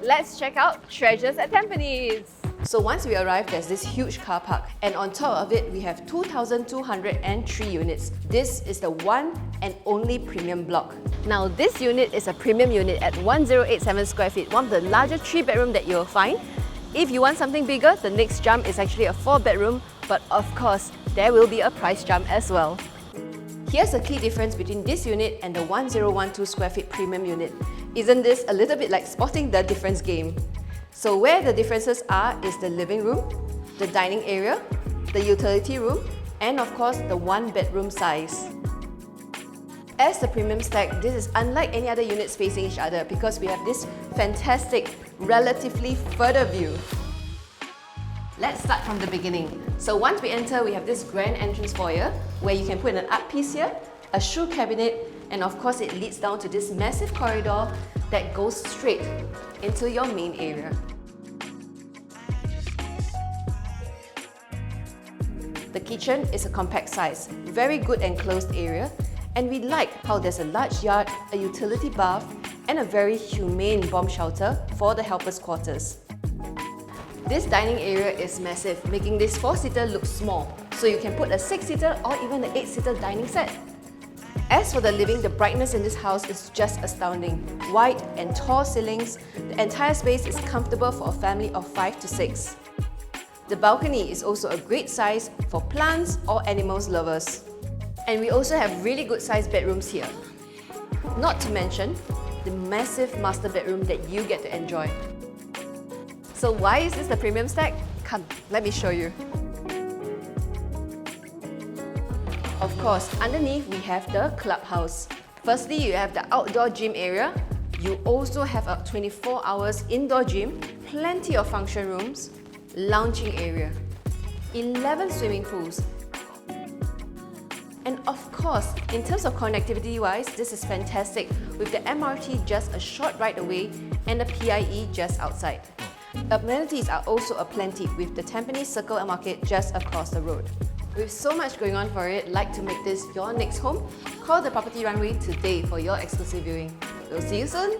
Let's check out Treasures at Tampines. So once we arrive, there's this huge car park, and on top of it, we have 2,203 units. This is the one and only premium block. Now, this unit is a premium unit at 1087 square feet, one of the largest 3-bedroom that you'll find. If you want something bigger, the next jump is actually a 4-bedroom, but of course, there will be a price jump as well. Here's a key difference between this unit and the 1012 square feet premium unit. Isn't this a little bit like spotting the difference game? So where the differences are is the living room, the dining area, the utility room, and of course the 1-bedroom size. As the premium stack, this is unlike any other units facing each other because we have this fantastic, relatively further view. Let's start from the beginning. So once we enter, we have this grand entrance foyer where you can put an art piece here, a shoe cabinet, and of course it leads down to this massive corridor that goes straight into your main area. The kitchen is a compact size, very good enclosed area, and we like how there's a large yard, a utility bath, and a very humane bomb shelter for the helpers' quarters. This dining area is massive, making this 4-seater look small, so you can put a 6-seater or even an 8-seater dining set. As for the living, the brightness in this house is just astounding. Wide and tall ceilings, the entire space is comfortable for a family of 5 to 6. The balcony is also a great size for plants or animals lovers. And we also have really good sized bedrooms here. Not to mention the massive master bedroom that you get to enjoy. So why is this the premium stack? Come, let me show you. Of course, underneath we have the clubhouse. Firstly, you have the outdoor gym area. You also have a 24 hours indoor gym, plenty of function rooms, lounging area, 11 swimming pools. And of course, in terms of connectivity-wise, this is fantastic with the MRT just a short ride away and the PIE just outside. Amenities are also aplenty with the Tampines Circle Market just across the road. With so much going on for it, like to make this your next home? Call the Property Runway today for your exclusive viewing. We'll see you soon!